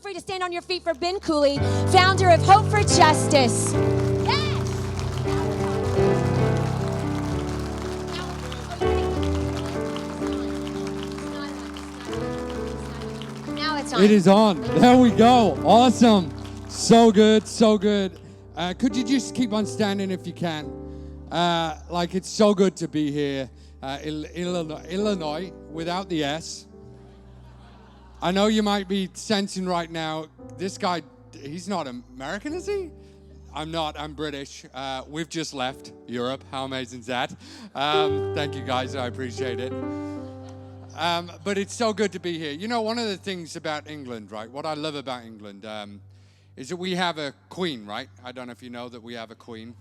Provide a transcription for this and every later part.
free to stand on your feet for Ben Cooley, founder of Hope for Justice. Yes! Now it's on. It is on. There we go. Awesome. So good, so good. Could you just keep on standing if you can? It's so good to be here. Illinois, without the S. I know you might be sensing right now, this guy, he's not American, is he? I'm not, I'm British. We've just left Europe. How amazing is that? Thank you guys, I appreciate it. But it's so good to be here. You know, one of the things about England, right? What I love about England is that we have a queen, right? I don't know if you know that we have a queen.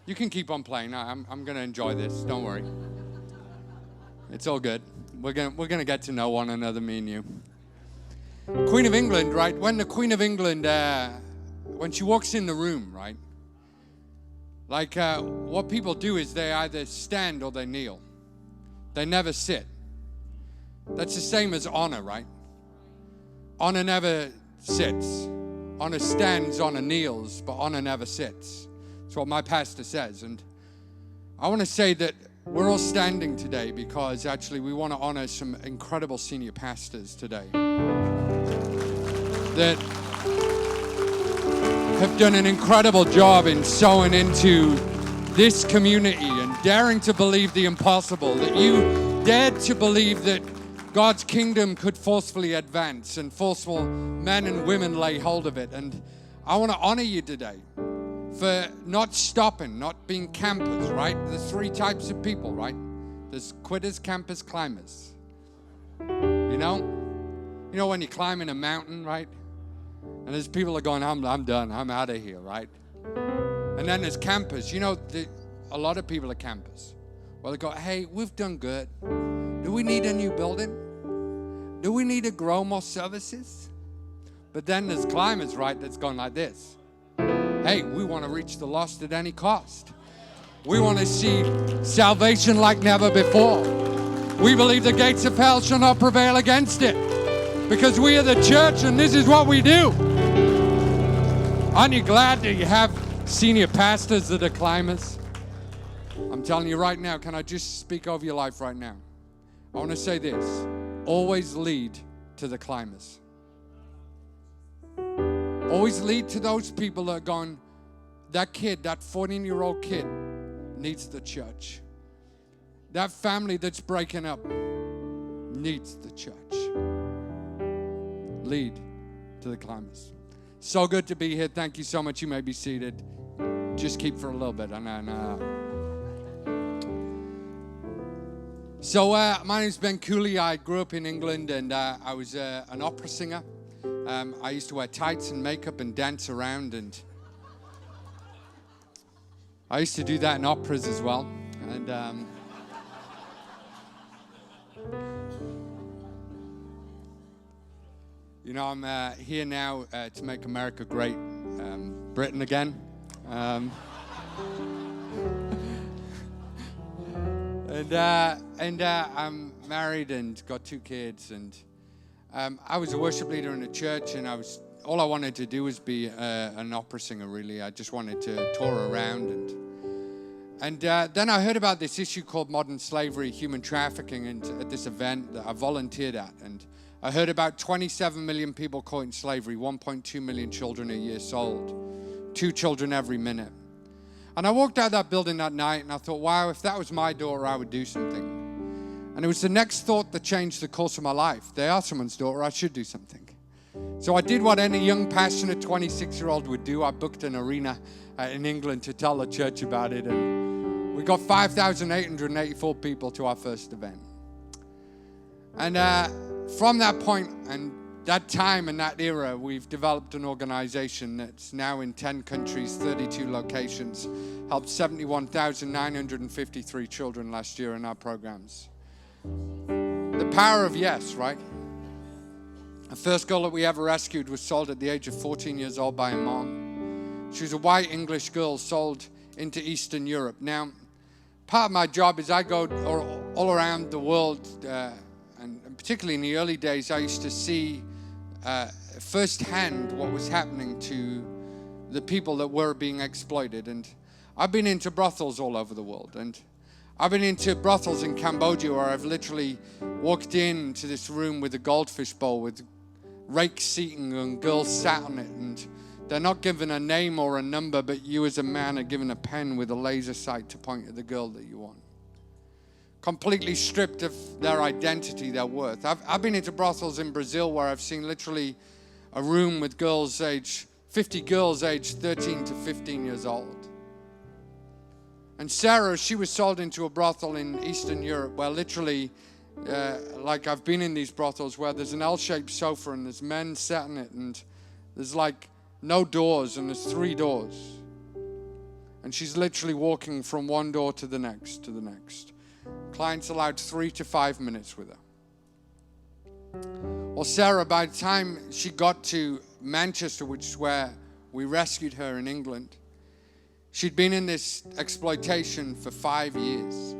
You can keep on playing. I'm going to enjoy this. Don't worry. It's all good. We're gonna get to know one another, me and you. Queen of England, right? When the Queen of England, when she walks in the room, right? What people do is they either stand or they kneel. They never sit. That's the same as honor, right? Honor never sits. Honor stands, honor kneels, but honor never sits. That's what my pastor says. And I want to say that we're all standing today because actually we want to honor some incredible senior pastors today that have done an incredible job in sowing into this community and daring to believe the impossible, that you dared to believe that God's kingdom could forcefully advance and forceful men and women lay hold of it. And I want to honor you today for not stopping, not being campers, right? There's three types of people, right? There's quitters, campers, climbers. You know when you're climbing a mountain, right? And there's people that are going, I'm done, I'm out of here, right? And then there's campers. A lot of people are campers. Well, they go, hey, we've done good. Do we need a new building? Do we need to grow more services? But then there's climbers, right, that's going like this. Hey, we want to reach the lost at any cost. We want to see salvation like never before. We believe the gates of hell shall not prevail against it because we are the church and this is what we do. Aren't you glad that you have senior pastors that are climbers? I'm telling you right now, can I just speak over your life right now? I want to say this. Always lead to the climbers. Always lead to those people that are going, that kid, that 14-year-old kid needs the church. That family that's breaking up needs the church. Lead to the climbers. So good to be here. Thank you so much. You may be seated. Just keep for a little bit. So my name's Ben Cooley. I grew up in England and I was an opera singer. I used to wear tights and makeup and dance around, and I used to do that in operas as well. And I'm here now to make America great, Britain again. And I'm married and got 2 kids, and I was a worship leader in a church, and all I wanted to do was be an opera singer, really. I just wanted to tour around. And then I heard about this issue called modern slavery, human trafficking, and at this event that I volunteered at. And I heard about 27 million people caught in slavery, 1.2 million children a year sold, 2 children every minute. And I walked out of that building that night, and I thought, wow, if that was my daughter, I would do something. And it was the next thought that changed the course of my life. They are someone's daughter, I should do something. So I did what any young, passionate 26-year-old would do. I booked an arena in England to tell the church about it. And we got 5,884 people to our first event. And from that point and that time and that era, we've developed an organization that's now in 10 countries, 32 locations, helped 71,953 children last year in our programs. The power of yes, right? The first girl that we ever rescued was sold at the age of 14 years old by a mom. She was a white English girl sold into Eastern Europe. Now, part of my job is I go all around the world, and particularly in the early days, I used to see firsthand what was happening to the people that were being exploited. And I've been into brothels all over the world, and I've been into brothels in Cambodia where I've literally walked into this room with a goldfish bowl with rake seating and girls sat on it, and they're not given a name or a number, but you as a man are given a pen with a laser sight to point at the girl that you want. Completely stripped of their identity, their worth. I've been into brothels in Brazil where I've seen literally a room with 50 girls aged 13 to 15 years old. And Sarah, she was sold into a brothel in Eastern Europe where literally, like I've been in these brothels where there's an L-shaped sofa and there's men sat in it and there's like no doors and there's 3 doors. And she's literally walking from one door to the next, to the next. Clients allowed 3 to 5 minutes with her. Well, Sarah, by the time she got to Manchester, which is where we rescued her in England, she'd been in this exploitation for 5 years.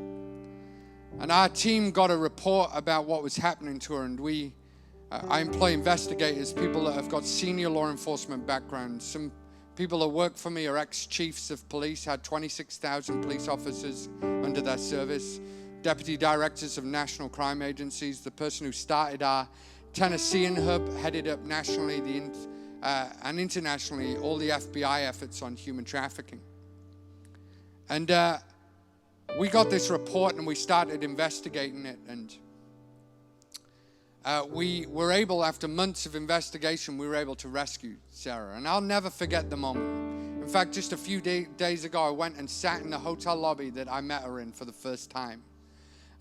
And our team got a report about what was happening to her, and I employ investigators, people that have got senior law enforcement backgrounds. Some people that work for me are ex-chiefs of police, had 26,000 police officers under their service, deputy directors of national crime agencies. The person who started our Tennessean hub headed up nationally and internationally all the FBI efforts on human trafficking. And we got this report and we started investigating it, and we were able, after months of investigation, we were able to rescue Sarah. And I'll never forget the moment. In fact, just a few days ago, I went and sat in the hotel lobby that I met her in for the first time.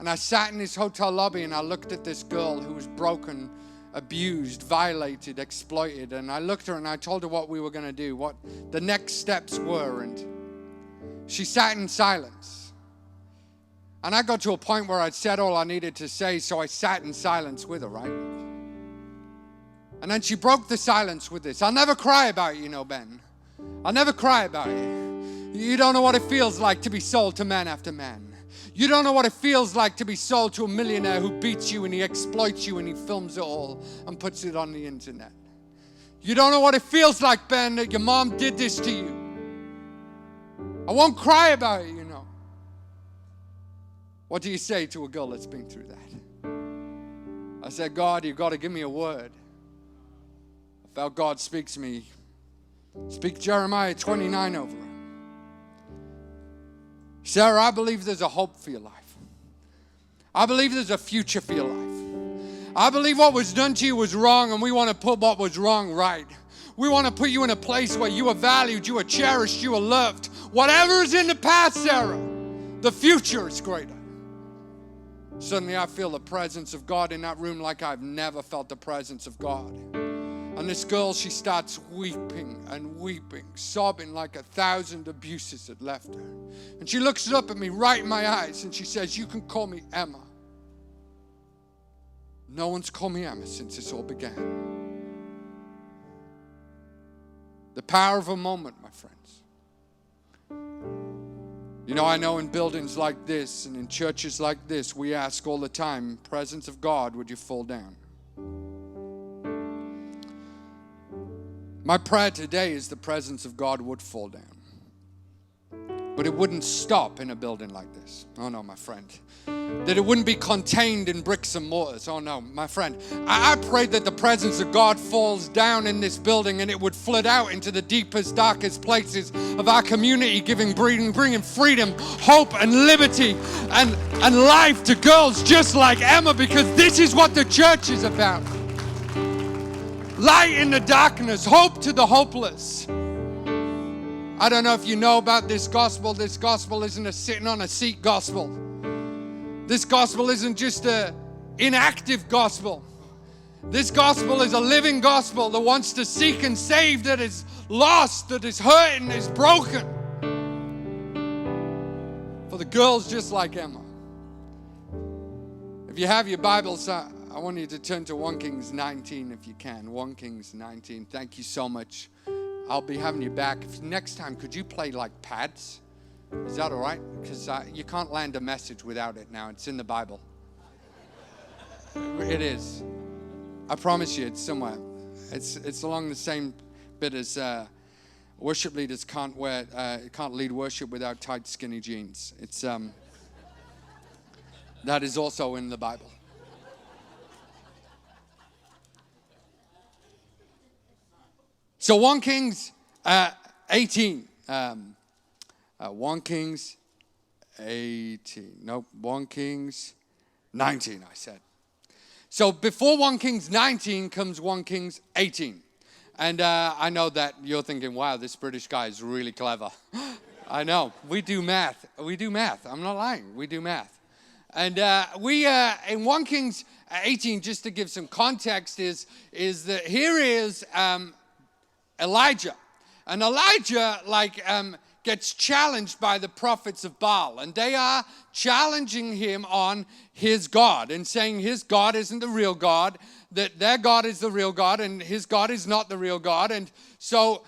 And I sat in this hotel lobby and I looked at this girl who was broken, abused, violated, exploited. And I looked at her and I told her what we were going to do, what the next steps were. And she sat in silence. And I got to a point where I'd said all I needed to say, so I sat in silence with her, right? And then she broke the silence with this. I'll never cry about it, Ben. I'll never cry about it. You don't know what it feels like to be sold to man after man. You don't know what it feels like to be sold to a millionaire who beats you and he exploits you and he films it all and puts it on the internet. You don't know what it feels like, Ben, that your mom did this to you. I won't cry about it, What do you say to a girl that's been through that? I said, God, you've got to give me a word. I felt God speak to me. Speak Jeremiah 29 over her. Sarah, I believe there's a hope for your life. I believe there's a future for your life. I believe what was done to you was wrong, and we want to put what was wrong right. We want to put you in a place where you are valued, you are cherished, you are loved. Whatever is in the past, Sarah, the future is greater. Suddenly I feel the presence of God in that room like I've never felt the presence of God. And this girl, she starts weeping and weeping, sobbing like 1,000 abuses had left her. And she looks up at me right in my eyes and she says, you can call me Emma. No one's called me Emma since this all began. The power of a moment, my friends. I know in buildings like this and in churches like this, we ask all the time, presence of God, would you fall down? My prayer today is the presence of God would fall down. But it wouldn't stop in a building like this. Oh no, my friend. That it wouldn't be contained in bricks and mortars. Oh no, my friend. I pray that the presence of God falls down in this building and it would flood out into the deepest, darkest places of our community, bringing freedom, hope, and liberty and life to girls just like Emma, because this is what the church is about. Light in the darkness, hope to the hopeless. I don't know if you know about this gospel. This gospel isn't a sitting on a seat gospel. This gospel isn't just an inactive gospel. This gospel is a living gospel that wants to seek and save, that is lost, that is hurt and is broken. For the girls just like Emma. If you have your Bibles, I want you to turn to 1 Kings 19 if you can. 1 Kings 19. Thank you so much. I'll be having you back. Next time, could you play like pads? Is that all right? Because you can't land a message without it now. It's in the Bible. It is. I promise you, it's somewhere. It's along the same bit as worship leaders can't lead worship without tight, skinny jeans. It's that is also in the Bible. So 1 Kings 18. 1 Kings 18. Nope, 1 Kings 19, I said. So before 1 Kings 19 comes 1 Kings 18. And I know that you're thinking, wow, this British guy is really clever. I know. We do math. I'm not lying. We do math. And we in 1 Kings 18, just to give some context, is that here is Elijah. And Elijah, gets challenged by the prophets of Baal. And they are challenging him on his God and saying his God isn't the real God, that their God is the real God and his God is not the real God. And so,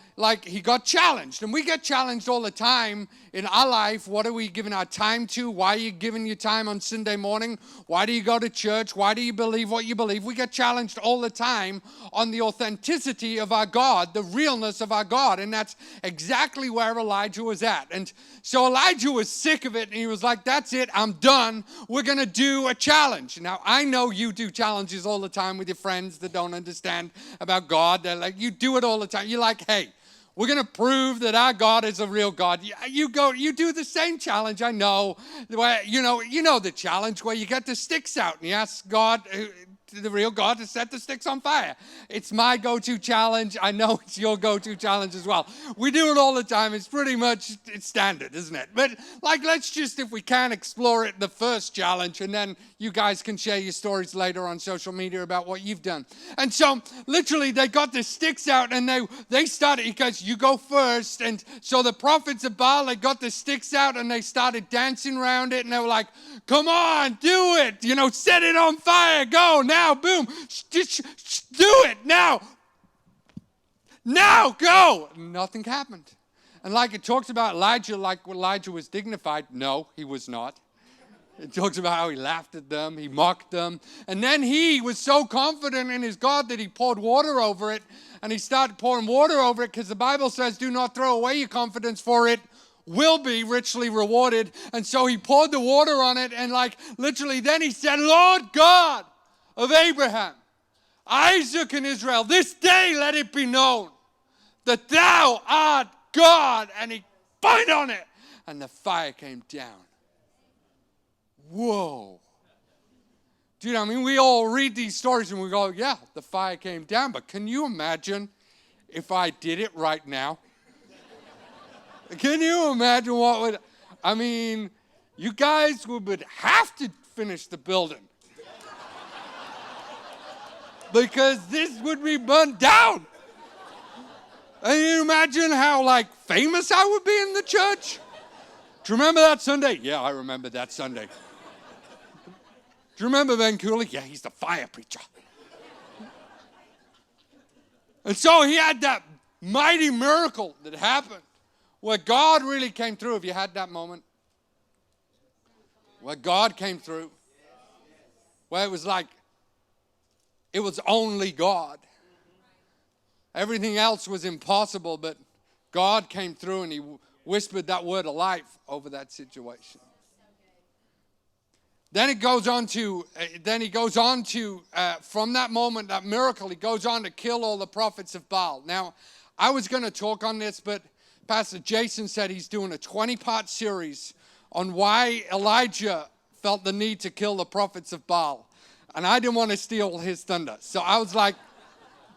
he got challenged. And we get challenged all the time in our life. What are we giving our time to? Why are you giving your time on Sunday morning? Why do you go to church? Why do you believe what you believe? We get challenged all the time on the authenticity of our God, the realness of our God. And that's exactly where Elijah was at. And so Elijah was sick of it. And he was like, that's it. I'm done. We're going to do a challenge. Now, I know you do challenges all the time with your friends that don't understand about God. They're like, you do it all the time. You're like, hey, we're going to prove that our God is a real God. You do the same challenge, I know. Where, you know the challenge where you get the sticks out and you ask God, the real God, to set the sticks on fire. It's my go-to challenge. I know it's your go-to challenge as well. We do it all the time. It's pretty much, it's standard, isn't it? But let's just, if we can, explore it, the first challenge, and then you guys can share your stories later on social media about what you've done. And so, literally, they got the sticks out, and they started, because you go first, and so the prophets of Baal, they got the sticks out, and they started dancing around it, and they were like, come on, do it, set it on fire, go, now, boom, just do it, now, go. Nothing happened. And it talks about Elijah, Elijah was dignified. No, he was not. It talks about how he laughed at them, he mocked them. And then he was so confident in his God that he poured water over it. And he started pouring water over it because the Bible says, do not throw away your confidence, for it will be richly rewarded. And so he poured the water on it. And literally then he said, Lord God of Abraham, Isaac, and Israel, this day let it be known that thou art God. And he fired on it. And the fire came down. Whoa. Dude, we all read these stories and we go, yeah, the fire came down. But can you imagine if I did it right now? Can you imagine what would, you guys would have to finish the building. Because this would be burned down. And you imagine how, famous I would be in the church? Do you remember that Sunday? Yeah, I remember that Sunday. Do you remember Ben Cooley? Yeah, he's the fire preacher. And so he had that mighty miracle that happened where God really came through. Have you had that moment? Where God came through. Where it was it was only God. Everything else was impossible, but God came through and he whispered that word of life over that situation. Then he goes on to, from that moment, that miracle, he goes on to kill all the prophets of Baal. Now, I was going to talk on this, but Pastor Jason said he's doing a 20-part series on why Elijah felt the need to kill the prophets of Baal. And I didn't want to steal his thunder. So I was like,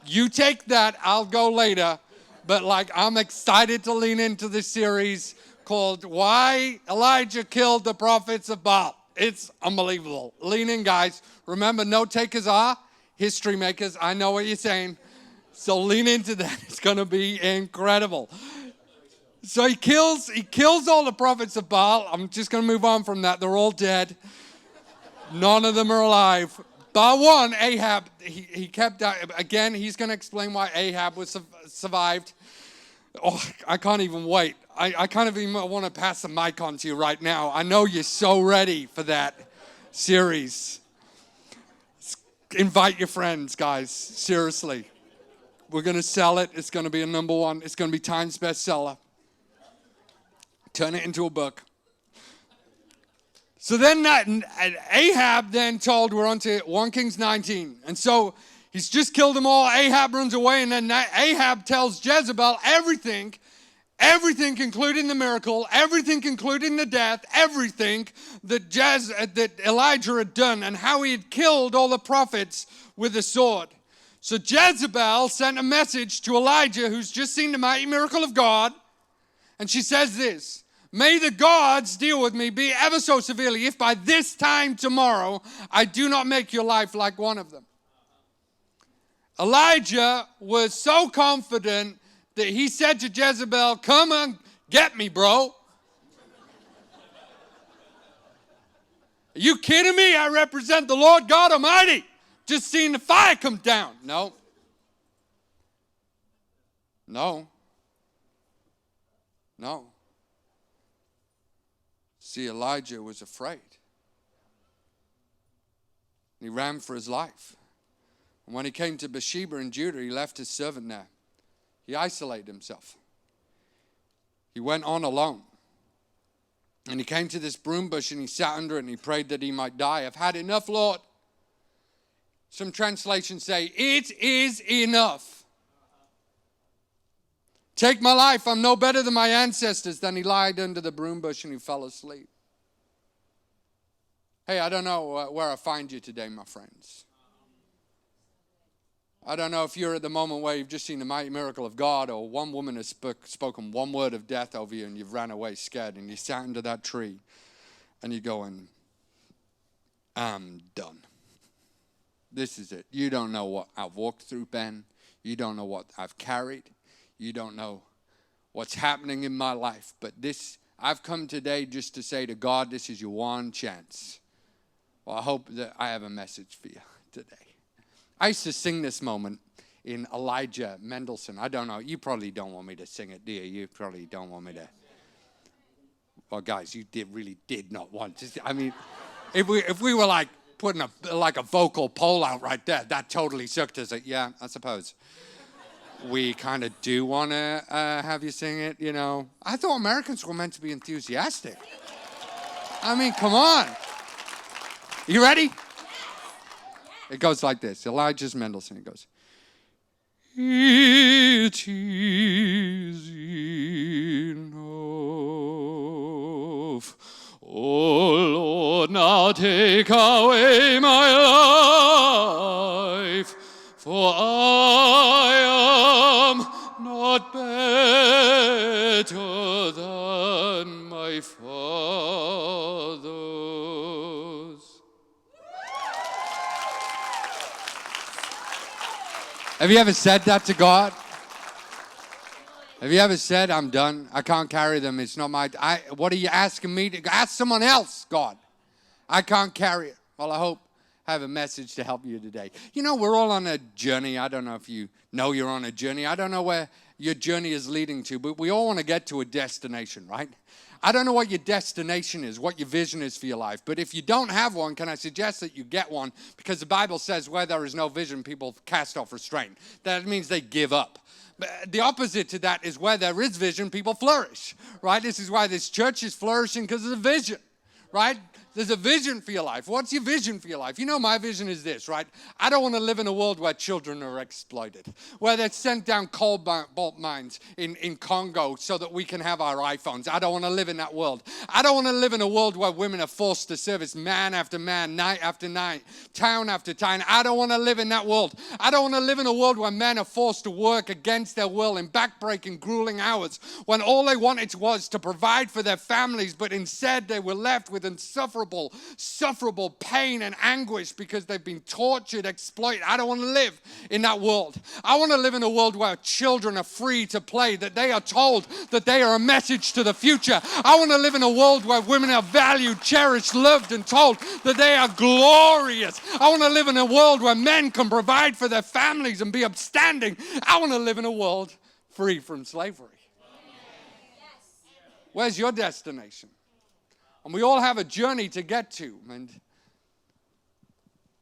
you take that, I'll go later. But I'm excited to lean into this series called Why Elijah Killed the Prophets of Baal. It's unbelievable. Lean in, guys. Remember, note takers are history makers. I know what you're saying. So lean into that. It's going to be incredible. So he kills all the prophets of Baal. I'm just going to move on from that. They're all dead. None of them are alive. Bar one, Ahab, he kept, again, he's going to explain why Ahab was survived. Oh, I can't even wait. I kind of even want to pass the mic on to you right now. I know you're so ready for that series. Invite your friends, guys. Seriously. We're going to sell it. It's going to be a number one. It's going to be Times bestseller. Turn it into a book. So then Ahab then told, we're on to 1 Kings 19. And so he's just killed them all. Ahab runs away. And then Ahab tells Jezebel everything, including the miracle, everything, including the death, everything that Elijah had done and how he had killed all the prophets with a sword. So Jezebel sent a message to Elijah, who's just seen the mighty miracle of God. And she says this, may the gods deal with me be ever so severely if by this time tomorrow I do not make your life like one of them. Elijah was so confident that he said to Jezebel, come on, get me, bro. Are you kidding me? I represent the Lord God Almighty. Just seen the fire come down. No. See, Elijah was afraid. He ran for his life. And when he came to Bathsheba in Judah, he left his servant there. He isolated himself. He went on alone. And he came to this broom bush and he sat under it and he prayed that he might die. I've had enough, Lord. Some translations say, it is enough. Take my life. I'm no better than my ancestors. Then he lied under the broom bush and he fell asleep. Hey, I don't know where I find you today, my friends. I don't know if you're at the moment where you've just seen the mighty miracle of God, or one woman has spoken one word of death over you and you've ran away scared and you sat under that tree and you're going, I'm done. This is it. You don't know what I've walked through, Ben. You don't know what I've carried. You don't know what's happening in my life. But I've come today just to say to God, this is your one chance. Well, I hope that I have a message for you today. I used to sing this moment in Elijah Mendelsohn. I don't know. You probably don't want me to sing it, do you? You probably don't want me to. Well, guys, you really did not want to. I mean, if we were like putting a vocal poll out right there, that totally sucked us. Yeah, I suppose. We kind of do want to have you sing it, you know. I thought Americans were meant to be enthusiastic. I mean, come on. You ready? It goes like this. Elijah's Mendelssohn. It goes, it is enough. Oh, Lord, now take away my life, for I am not better than my fathers. Have you ever said that to God? Have you ever said, I'm done. I can't carry them. It's not my... what are you asking me to... Ask someone else, God. I can't carry it. Well, I hope I have a message to help you today. You know, we're all on a journey. I don't know if you know you're on a journey. I don't know where your journey is leading to, but we all want to get to a destination, right? I don't know what your destination is, what your vision is for your life. But if you don't have one, can I suggest that you get one? Because the Bible says where there is no vision, people cast off restraint. That means they give up. But the opposite to that is where there is vision, people flourish, right? This is why this church is flourishing, because of the vision, right? There's a vision for your life. What's your vision for your life? You know, my vision is this, right? I don't want to live in a world where children are exploited, where they're sent down cobalt mines in Congo so that we can have our iPhones. I don't want to live in that world. I don't want to live in a world where women are forced to service man after man, night after night, town after town. I don't want to live in that world. I don't want to live in a world where men are forced to work against their will in backbreaking, grueling hours, when all they wanted was to provide for their families, but instead they were left with insufferable pain and anguish because they've been tortured, exploited. I don't want to live in that world. I want to live in a world where children are free to play, that they are told that they are a message to the future. I want to live in a world where women are valued, cherished, loved, and told that they are glorious. I want to live in a world where men can provide for their families and be upstanding. I want to live in a world free from slavery. Where's your destination? And we all have a journey to get to. And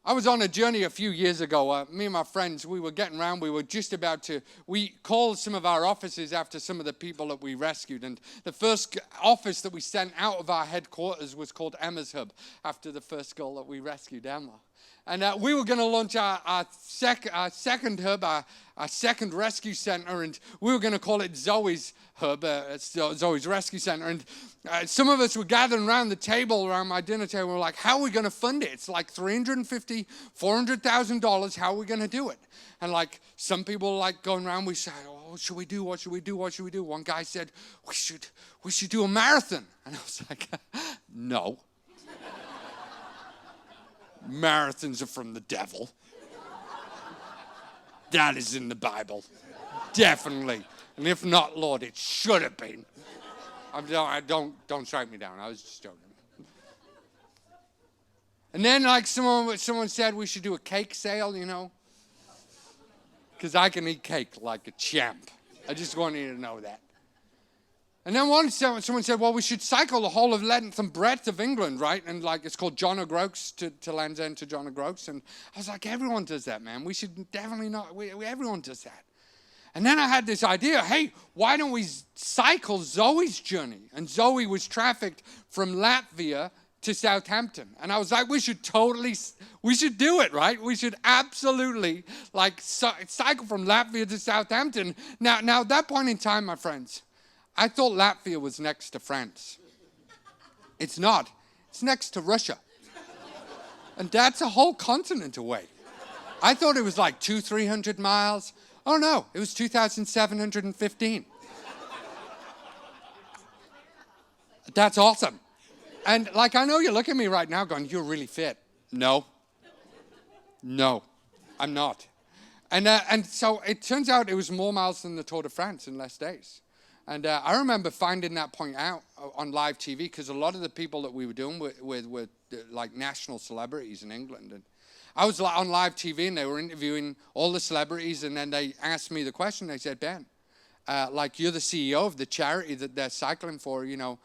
I was on a journey a few years ago. Me and my friends, we were getting around. We were just about to, we called some of our offices after some of the people that we rescued. And the first office that we sent out of our headquarters was called Emma's Hub, after the first girl that we rescued, Emma. And we were going to launch our second hub, our second rescue center, and we were going to call it Zoe's Hub, Zoe's Rescue Center. And some of us were gathering around the table, around my dinner table. We were like, how are we going to fund it? It's like $350,000, $400,000. How are we going to do it? And like some people were like going around, we said, oh, what should we do? What should we do? What should we do? One guy said, we should do a marathon. And I was like, no. Marathons are from the devil. That is in the Bible. Definitely. And if not, Lord, it should have been. Don't strike me down. I was just joking. And then like someone said we should do a cake sale, you know. Because I can eat cake like a champ. I just want you to know that. And then someone said, well, we should cycle the whole of length and breadth of England, right? And like it's called John O'Groats to Land's End to John O'Groats. And I was like, everyone does that, man. We should definitely not. Everyone does that. And then I had this idea, hey, why don't we cycle Zoe's journey? And Zoe was trafficked from Latvia to Southampton. And I was like, we should do it, right? We should absolutely like cycle from Latvia to Southampton. Now at that point in time, my friends, I thought Latvia was next to France. It's not. It's next to Russia. And that's a whole continent away. I thought it was like 200-300 miles. Oh no, it was 2,715. That's awesome. And like, I know you look at me right now going, you're really fit. No, I'm not. And so it turns out it was more miles than the Tour de France in less days. And I remember finding that point out on live TV because a lot of the people that we were doing were like national celebrities in England. And I was on live TV and they were interviewing all the celebrities, and then they asked me the question. They said, Ben, like you're the CEO of the charity that they're cycling for, you know,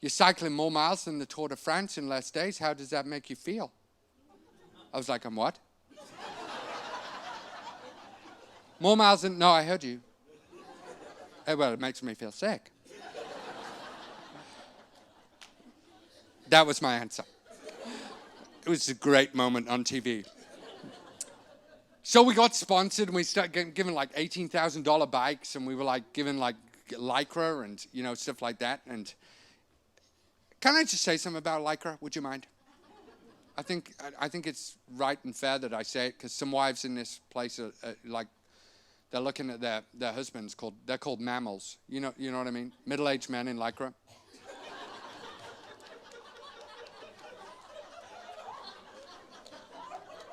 you're cycling more miles than the Tour de France in less days. How does that make you feel? I was like, I'm what? More miles than, no, I heard you. Well, it makes me feel sick. That was my answer. It was a great moment on TV. So we got sponsored and we started giving like $18,000 bikes, and we were like giving like Lycra and, you know, stuff like that. And can I just say something about Lycra? Would you mind? I think it's right and fair that I say it, because some wives in this place are like, they're looking at their husbands, they're called mammals. You know what I mean? Middle-aged men in Lycra.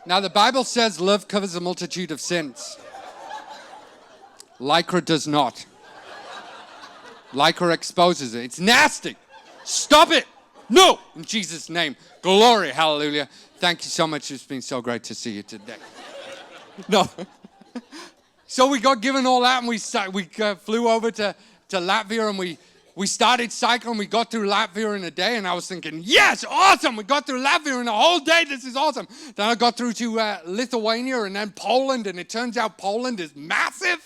Now the Bible says love covers a multitude of sins. Lycra does not. Lycra exposes it. It's nasty. Stop it. No. In Jesus' name. Glory. Hallelujah. Thank you so much. It's been so great to see you today. No. So we got given all that, and we flew over to Latvia, and we started cycling. We got through Latvia in a day, and I was thinking, yes, awesome. We got through Latvia in a whole day. This is awesome. Then I got through to Lithuania and then Poland, and it turns out Poland is massive.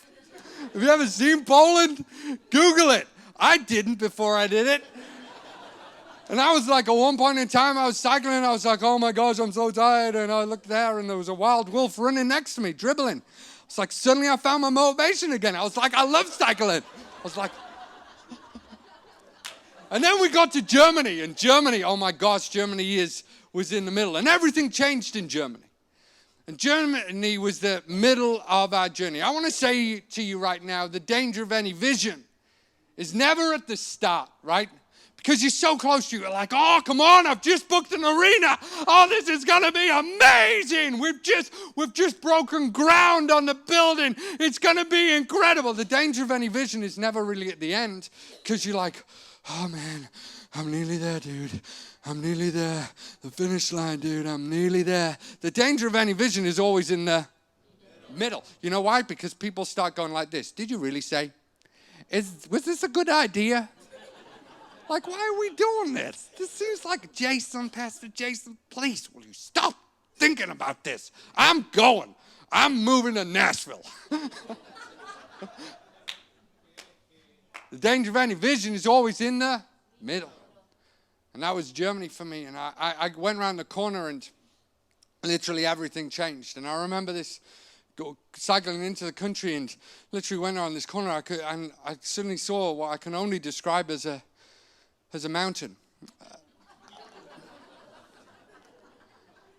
Have you ever seen Poland? Google it. I didn't before I did it. And I was like, at one point in time, I was cycling, and I was like, oh my gosh, I'm so tired. And I looked there, and there was a wild wolf running next to me, dribbling. It's like suddenly I found my motivation again. I was like, I love cycling. I was like, and then we got to Germany, and Germany, oh my gosh, Germany was in the middle, and everything changed in Germany. And Germany was the middle of our journey. I want to say to you right now, the danger of any vision is never at the start, right? Because you're so close to it. You're like, oh, come on, I've just booked an arena. Oh, this is going to be amazing. We've just broken ground on the building. It's going to be incredible. The danger of any vision is never really at the end, because you're like, oh, man, I'm nearly there, dude. I'm nearly there. The finish line, dude, I'm nearly there. The danger of any vision is always in the middle. You know why? Because people start going like this. Did you really say? Was this a good idea? Like, why are we doing this? This seems like Pastor Jason, please, will you stop thinking about this. I'm going. I'm moving to Nashville. The danger of any vision is always in the middle. And that was Germany for me. And I went around the corner and literally everything changed. And I remember this cycling into the country and literally went around this corner. And I suddenly saw what I can only describe as a mountain.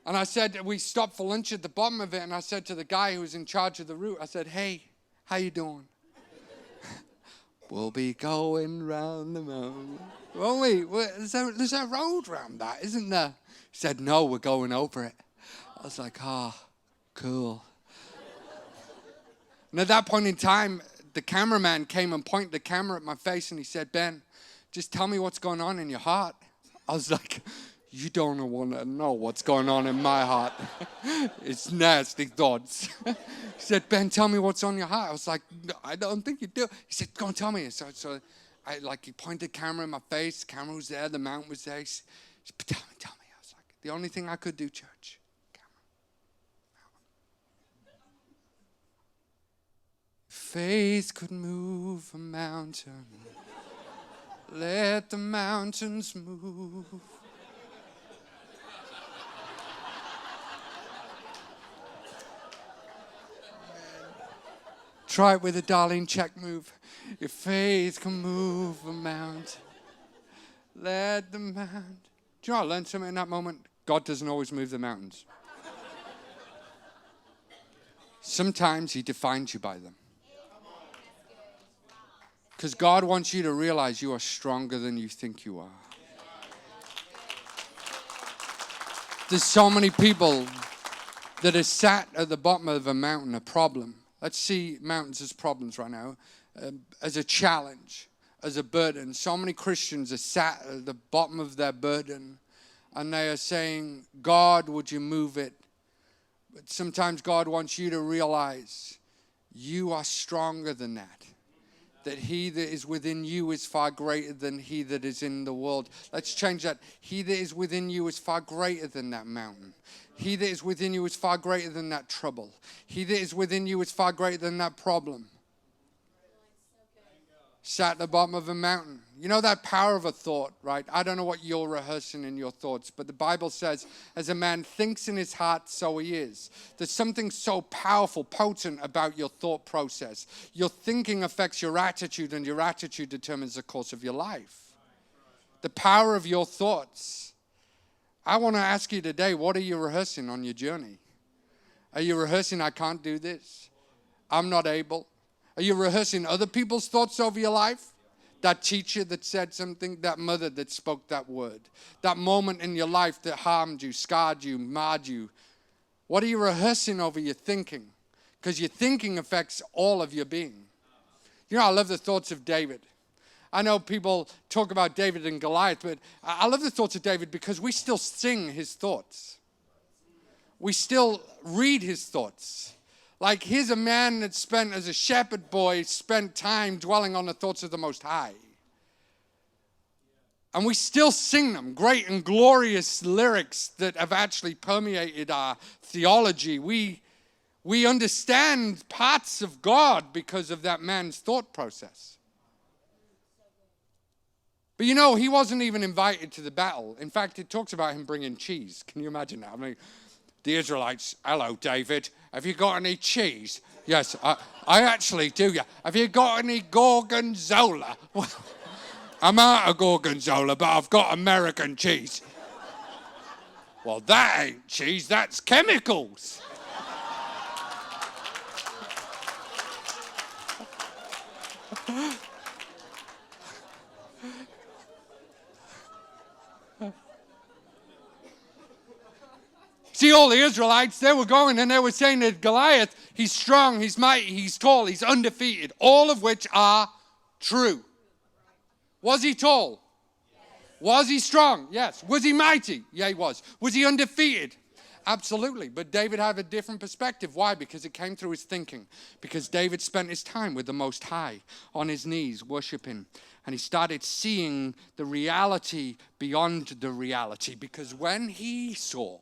And I said, we stopped for lunch at the bottom of it. And I said to the guy who was in charge of the route, I said, hey, how you doing? We'll be going round the mountain. Won't we? There's a road round that, isn't there? He said, no, we're going over it. I was like, cool. And at that point in time, the cameraman came and pointed the camera at my face and he said, Ben, just tell me what's going on in your heart. I was like, you don't want to know what's going on in my heart. It's nasty thoughts. He said, Ben, tell me what's on your heart. I was like, no, I don't think you do. He said, go and tell me. So he pointed the camera in my face. The camera was there. The mountain was there. He said, tell me. I was like, the only thing I could do, church. Faith could move a mountain. Let the mountains move. Try it with a Darlene check move. If faith can move a mountain, let the mountain. Do you know I learned something in that moment? God doesn't always move the mountains. Sometimes he defines you by them. Because God wants you to realize you are stronger than you think you are. There's so many people that are sat at the bottom of a mountain, a problem. Let's see mountains as problems right now, as a challenge, as a burden. So many Christians are sat at the bottom of their burden and they are saying, God, would you move it? But sometimes God wants you to realize you are stronger than that. That he that is within you is far greater than he that is in the world. Let's change that. He that is within you is far greater than that mountain. He that is within you is far greater than that trouble. He that is within you is far greater than that problem. Sat at the bottom of a mountain. You know that power of a thought, right? I don't know what you're rehearsing in your thoughts, but the Bible says, as a man thinks in his heart, so he is. There's something so powerful, potent about your thought process. Your thinking affects your attitude, and your attitude determines the course of your life. The power of your thoughts. I want to ask you today, what are you rehearsing on your journey? Are you rehearsing, I can't do this? I'm not able. Are you rehearsing other people's thoughts over your life? That teacher that said something, that mother that spoke that word, that moment in your life that harmed you, scarred you, marred you. What are you rehearsing over your thinking? Because your thinking affects all of your being. You know, I love the thoughts of David. I know people talk about David and Goliath, but I love the thoughts of David because we still sing his thoughts. We still read his thoughts. Like, here's a man that spent, as a shepherd boy, spent time dwelling on the thoughts of the Most High. And we still sing them, great and glorious lyrics that have actually permeated our theology. We understand parts of God because of that man's thought process. But you know, he wasn't even invited to the battle. In fact, it talks about him bringing cheese. Can you imagine that? I mean, the Israelites, hello, David. Have you got any cheese? Yes, I actually do. Yeah. Have you got any gorgonzola? Well, I'm out of gorgonzola, but I've got American cheese. Well, that ain't cheese. That's chemicals. See, all the Israelites, they were going and they were saying that Goliath, he's strong, he's mighty, he's tall, he's undefeated, all of which are true. Was he tall? Yes. Was he strong? Yes. Was he mighty? Yeah, he was. Was he undefeated? Absolutely. But David had a different perspective. Why? Because it came through his thinking. Because David spent his time with the Most High on his knees, worshiping. And he started seeing the reality beyond the reality. Because when he saw,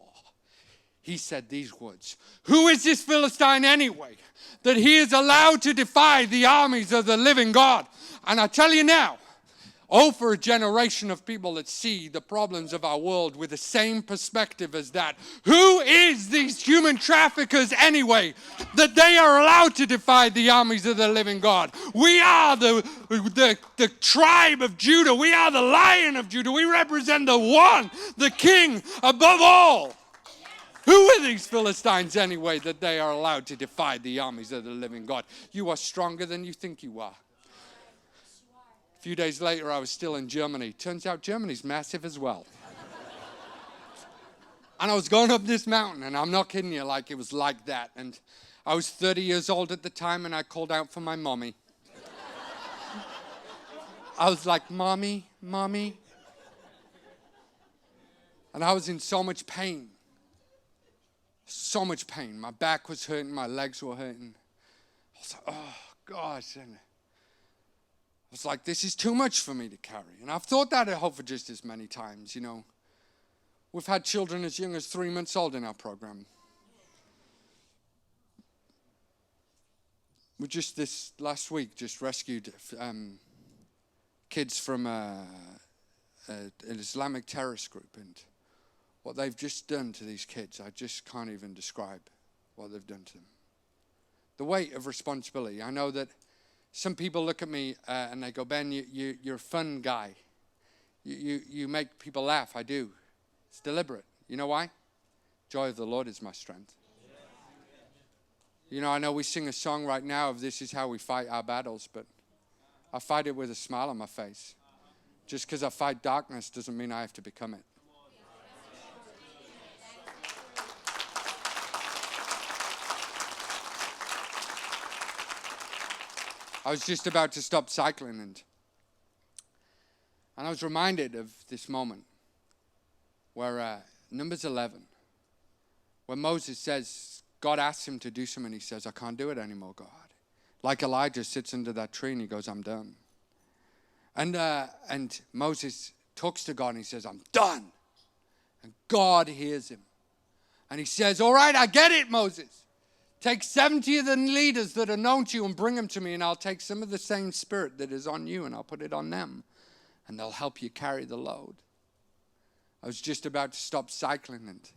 he said these words, "Who is this Philistine anyway, that he is allowed to defy the armies of the living God?" And I tell you now, for a generation of people that see the problems of our world with the same perspective as that. Who is these human traffickers anyway, that they are allowed to defy the armies of the living God? We are the tribe of Judah. We are the Lion of Judah. We represent the one, the King above all. Who are these Philistines anyway, that they are allowed to defy the armies of the living God? You are stronger than you think you are. A few days later, I was still in Germany. Turns out Germany's massive as well. And I was going up this mountain, and I'm not kidding you, like it was like that. And I was 30 years old at the time, and I called out for my mommy. I was like, "Mommy, mommy." And I was in so much pain. So much pain. My back was hurting, my legs were hurting. I was like, "Oh, gosh." And I was like, this is too much for me to carry. And I've thought that at Hope just as many times, you know. We've had children as young as 3 months old in our program. We just this last week just rescued kids from an Islamic terrorist group. And what they've just done to these kids, I just can't even describe what they've done to them. The weight of responsibility. I know that some people look at me and they go, "Ben, you're a fun guy. You make people laugh." I do. It's deliberate. You know why? Joy of the Lord is my strength. You know, I know we sing a song right now of "This is how we fight our battles," but I fight it with a smile on my face. Just because I fight darkness doesn't mean I have to become it. I was just about to stop cycling, and I was reminded of this moment where Numbers 11, where Moses says, God asks him to do something, he says, "I can't do it anymore, God." Like Elijah sits under that tree and he goes, "I'm done." And Moses talks to God and he says, "I'm done." And God hears him. And he says, "All right, I get it, Moses. Take 70 of the leaders that are known to you and bring them to me, and I'll take some of the same spirit that is on you and I'll put it on them, and they'll help you carry the load." I was just about to stop cycling, and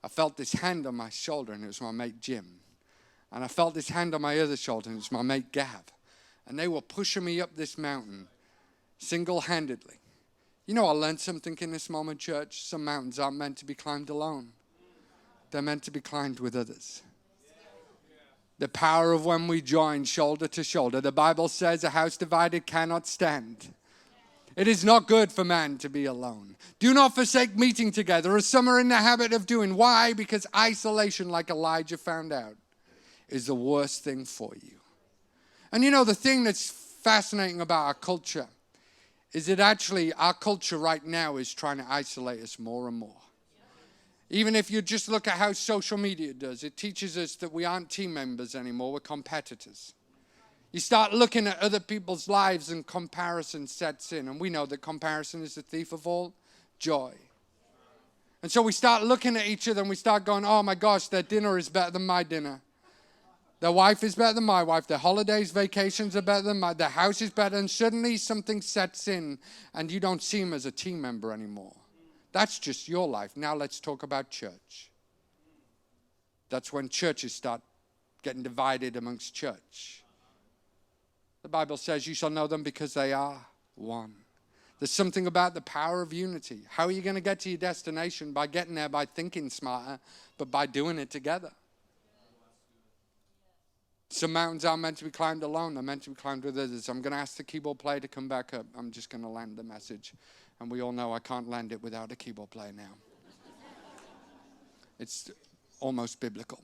I felt this hand on my shoulder, and it was my mate Jim. And I felt this hand on my other shoulder, and it was my mate Gav. And they were pushing me up this mountain single-handedly. You know, I learned something in this moment, church. Some mountains aren't meant to be climbed alone. They're meant to be climbed with others. The power of when we join shoulder to shoulder. The Bible says a house divided cannot stand. It is not good for man to be alone. Do not forsake meeting together, as some are in the habit of doing. Why? Because isolation, like Elijah found out, is the worst thing for you. And you know, the thing that's fascinating about our culture is that actually our culture right now is trying to isolate us more and more. Even if you just look at how social media does, it teaches us that we aren't team members anymore, we're competitors. You start looking at other people's lives and comparison sets in. And we know that comparison is the thief of all joy. And so we start looking at each other and we start going, "Oh my gosh, their dinner is better than my dinner. Their wife is better than my wife. Their holidays, vacations are better than mine. Their house is better." And suddenly something sets in and you don't see them as a team member anymore. That's just your life. Now let's talk about church. That's when churches start getting divided amongst church. The Bible says you shall know them because they are one. There's something about the power of unity. How are you going to get to your destination? By getting there, by thinking smarter, but by doing it together. Some mountains aren't meant to be climbed alone. They're meant to be climbed with others. I'm going to ask the keyboard player to come back up. I'm just going to land the message. And we all know I can't land it without a keyboard player now. It's almost biblical.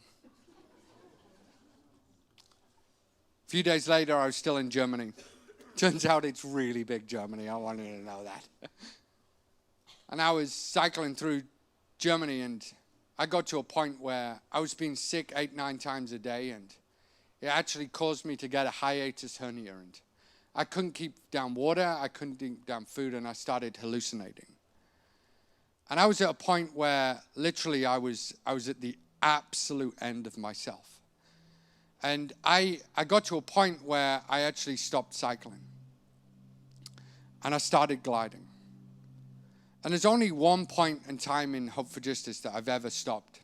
A few days later, I was still in Germany. Turns out it's really big Germany. I wanted to know that. And I was cycling through Germany, and I got to a point where I was being sick 8-9 times a day, and it actually caused me to get a hiatus hernia. And I couldn't keep down water, I couldn't keep down food, and I started hallucinating. And I was at a point where literally I was at the absolute end of myself. And I got to a point where I actually stopped cycling. And I started gliding. And there's only one point in time in Hope for Justice that I've ever stopped.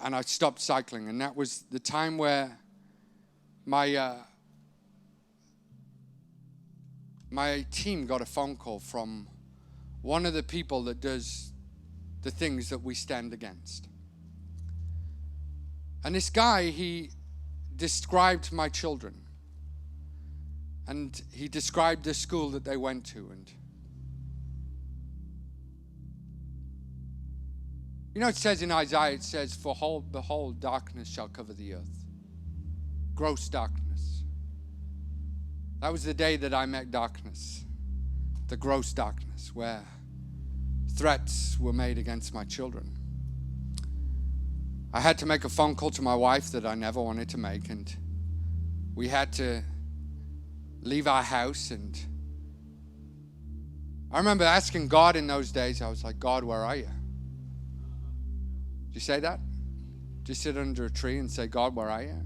And I stopped cycling. And that was the time where my team got a phone call from one of the people that does the things that we stand against. And this guy, he described my children. And he described the school that they went to. And you know, it says in Isaiah, it says, "For behold, darkness shall cover the earth." Gross darkness. That was the day that I met darkness. The gross darkness, where threats were made against my children. I had to make a phone call to my wife that I never wanted to make, and we had to leave our house. And I remember asking God in those days, I was like, "God, where are you?" Did you say that? Just sit under a tree and say, "God, where are you?"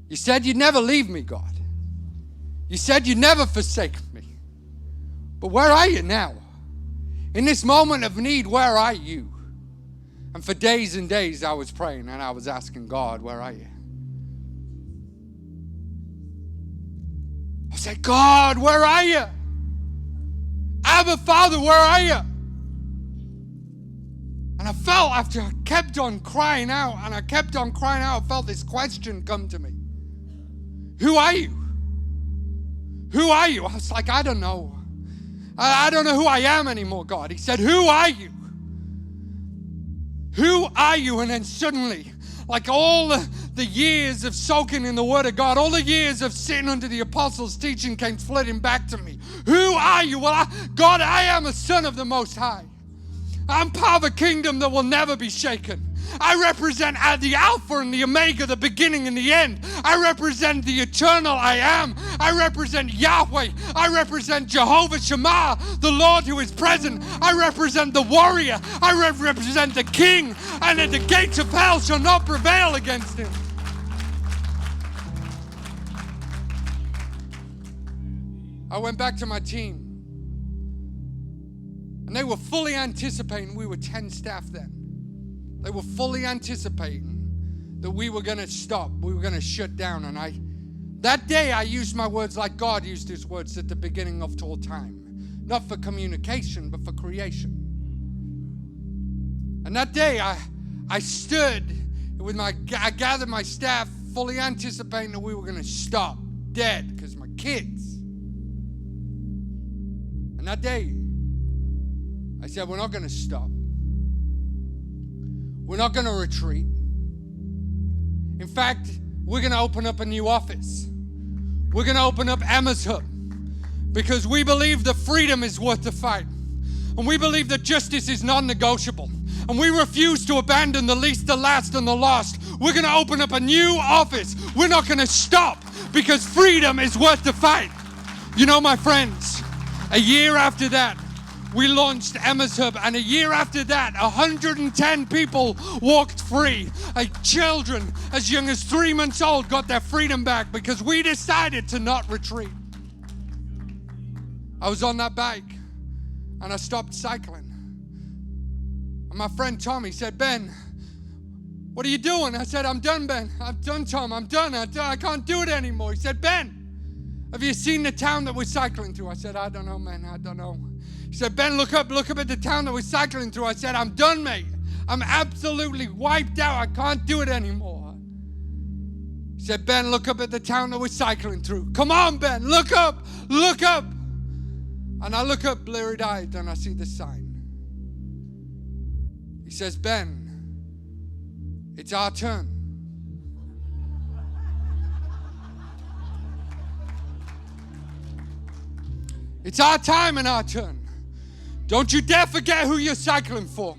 You said you'd never leave me, God. You said you'd never forsake me. But where are you now? In this moment of need, where are you? And for days and days I was praying and I was asking God, "Where are you?" I said, "God, where are you? Abba, Father, where are you?" And I felt, after I kept on crying out, I felt this question come to me. "Who are you? Who are you?" I was like, "I don't know. I don't know who I am anymore, God." He said, "Who are you? Who are you?" And then suddenly, like all the years of soaking in the Word of God, all the years of sitting under the apostles' teaching came flooding back to me. "Who are you?" "Well, God, I am a son of the Most High. I'm part of a kingdom that will never be shaken. I represent the Alpha and the Omega, the beginning and the end. I represent the eternal I am. I represent Yahweh. I represent Jehovah Shammah, the Lord who is present. I represent the warrior. I represent the king, and that the gates of hell shall not prevail against him." I went back to my team, and they were fully anticipating. We were 10 staff then. They were fully anticipating that we were going to stop. We were going to shut down. And that day I used my words like God used his words at the beginning of all time. Not for communication, but for creation. And that day I stood with I gathered my staff, fully anticipating that we were going to stop dead because my kids. And that day I said, "We're not going to stop. We're not going to retreat. In fact, we're going to open up a new office. We're going to open up Emma's Hub because we believe that freedom is worth the fight. And we believe that justice is non-negotiable. And we refuse to abandon the least, the last, and the lost. We're going to open up a new office. We're not going to stop because freedom is worth the fight." You know, my friends, a year after that, we launched Emma's Hub, and a year after that, 110 people walked free. Children as young as 3 months old got their freedom back because we decided to not retreat. I was on that bike, and I stopped cycling. And my friend Tom, he said, "Ben, what are you doing?" I said, "I'm done, Ben. I'm done, Tom. I'm done. I can't do it anymore." He said, "Ben, have you seen the town that we're cycling through?" I said, "I don't know, man. I don't know." He said, "Ben, look up at the town that we're cycling through." I said, "I'm done, mate. I'm absolutely wiped out. I can't do it anymore." He said, "Ben, look up at the town that we're cycling through. Come on, Ben, look up, look up." And I look up bleary-eyed and I see the sign. He says, "Ben, it's our turn." It's our time and our turn. Don't you dare forget who you're cycling for.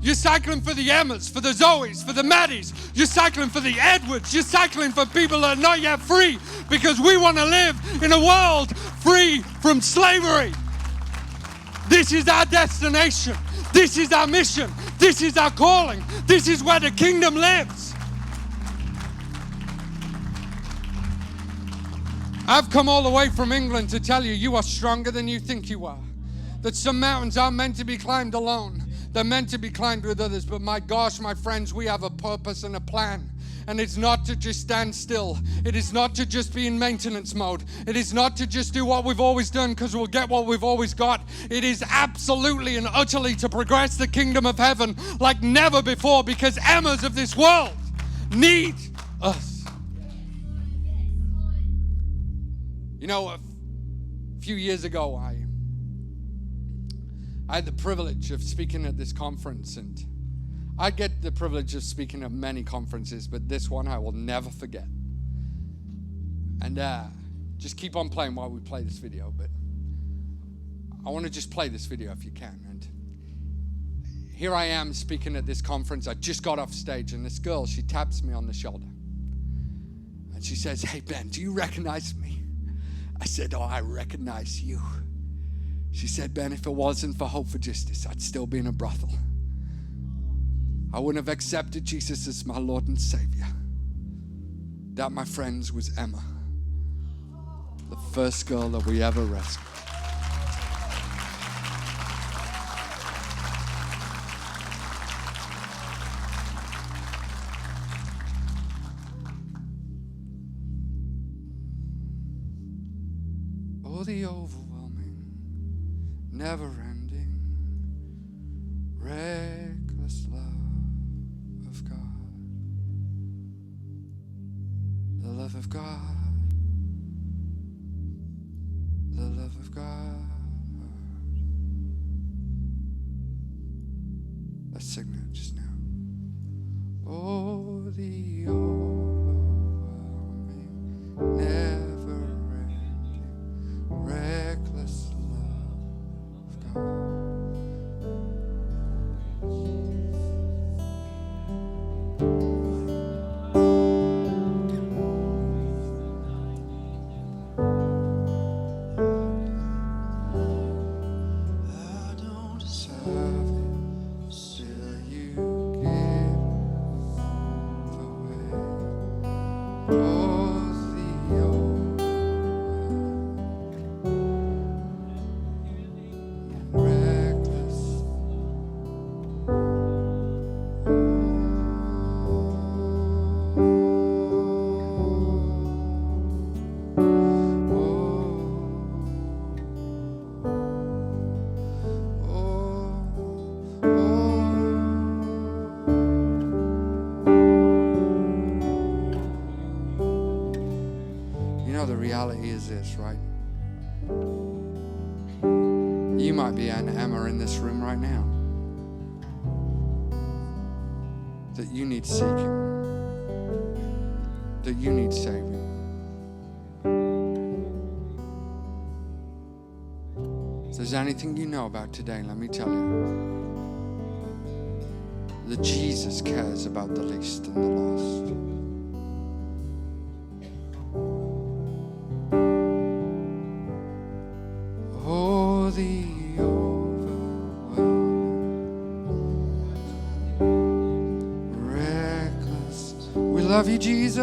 You're cycling for the Emmas, for the Zoes, for the Maddies. You're cycling for the Edwards. You're cycling for people that are not yet free because we want to live in a world free from slavery. This is our destination. This is our mission. This is our calling. This is where the kingdom lives. I've come all the way from England to tell you, you are stronger than you think you are. That some mountains aren't meant to be climbed alone. They're meant to be climbed with others. But my gosh, my friends, we have a purpose and a plan. And it's not to just stand still. It is not to just be in maintenance mode. It is not to just do what we've always done because we'll get what we've always got. It is absolutely and utterly to progress the kingdom of heaven like never before, because Emmas of this world need us. You know, a few years ago, I had the privilege of speaking at this conference, and I get the privilege of speaking at many conferences, but this one I will never forget. And just keep on playing while we play this video, but I want to just play this video if you can. And here I am speaking at this conference. I just got off stage, and this girl, she taps me on the shoulder. And she says, "Hey, Ben, do you recognize me?" I said, "Oh, I recognize you." She said, "Ben, if it wasn't for Hope for Justice, I'd still be in a brothel. I wouldn't have accepted Jesus as my Lord and Savior." That, my friends, was Emma, the first girl that we ever rescued. Oh, the overwhelming, never-ending, reckless love of God. The love of God. The love of God. Let's sing that just now. Oh, the overwhelming, never-ending, reckless love of God. I don't deserve it, still you give away. Oh, the reckless. You know, the reality is this, right? You might be an Emma in this room right now, that you need seeking, that you need saving. If there's anything you know about today, let me tell you that Jesus cares about the least and the lost. Oh, the overwhelming, reckless. We love you, Jesus.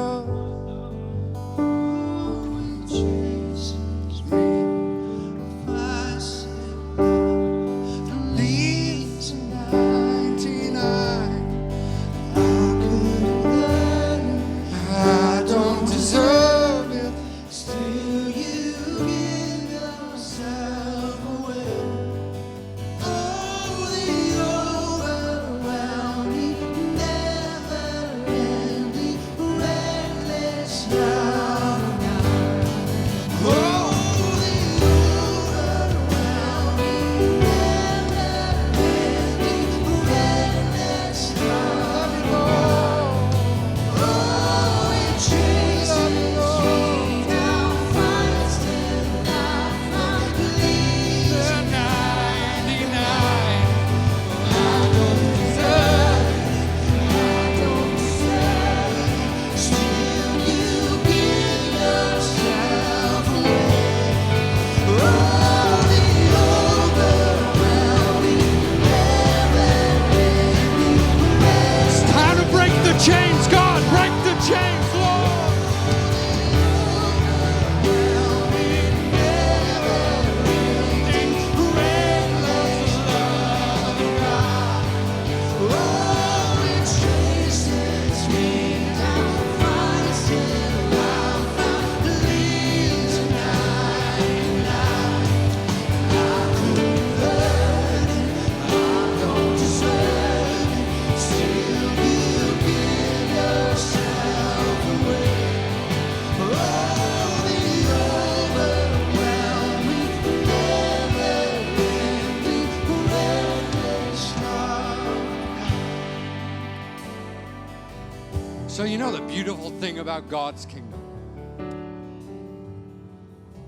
you know the beautiful thing about God's kingdom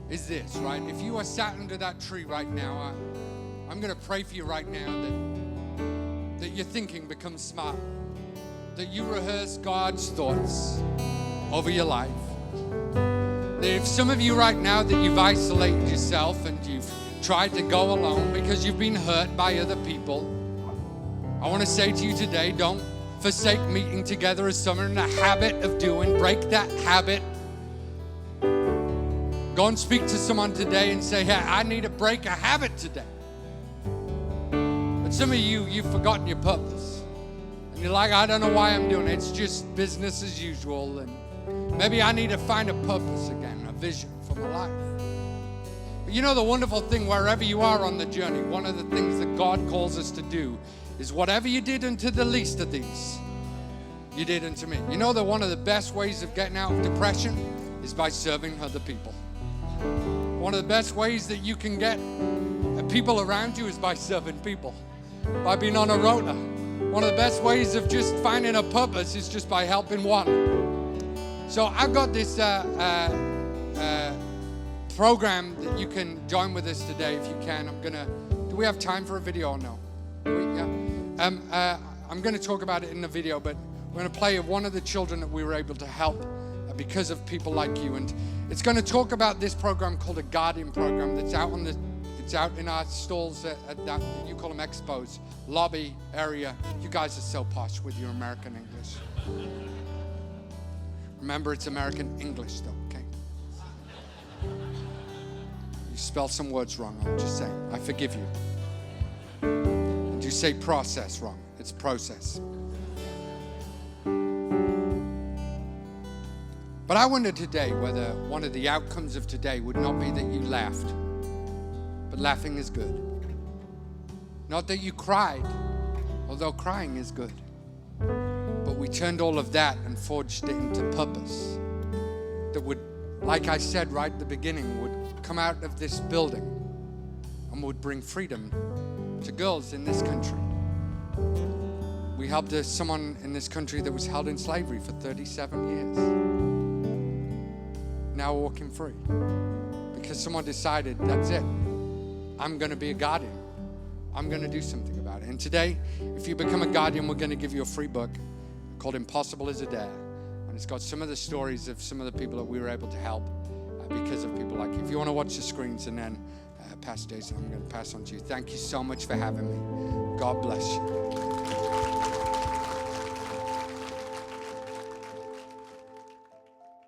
is this, right? If you are sat under that tree right now, I'm going to pray for you right now that your thinking becomes smart, that you rehearse God's thoughts over your life. That if some of you right now that you've isolated yourself and you've tried to go alone because you've been hurt by other people, I want to say to you today, don't forsake meeting together as some are in the habit of doing. Break that habit. Go and speak to someone today and say, hey, I need to break a habit today. But some of you, you've forgotten your purpose. And you're like, I don't know why I'm doing it. It's just business as usual. And maybe I need to find a purpose again, a vision for my life. But you know the wonderful thing, wherever you are on the journey, one of the things that God calls us to do is whatever you did unto the least of these, you did unto me. You know that one of the best ways of getting out of depression is by serving other people. One of the best ways that you can get people around you is by serving people, by being on a rota. One of the best ways of just finding a purpose is just by helping one. So I've got this program that you can join with us today if you can. Do we have time for a video or no? I'm going to talk about it in the video, but we're going to play one of the children that we were able to help because of people like you. And it's going to talk about this program called a Guardian program that's out in our stalls at that, you call them expos, lobby area. You guys are so posh with your American English. Remember, it's American English though, okay? You spelled some words wrong, I'm just saying. I forgive you. You say process wrong. It's process. But I wonder today whether one of the outcomes of today would not be that you laughed, but laughing is good. Not that you cried, although crying is good. But we turned all of that and forged it into purpose that would, like I said right at the beginning, would come out of this building and would bring freedom to girls in this country. We helped someone in this country that was held in slavery for 37 years. Now walking free. Because someone decided, that's it. I'm going to be a guardian. I'm going to do something about it. And today, if you become a guardian, we're going to give you a free book called Impossible is a Dare. And it's got some of the stories of some of the people that we were able to help because of people like you. If you want to watch the screens, and then Pastor Jason, I'm going to pass on to you. Thank you so much for having me. God bless you.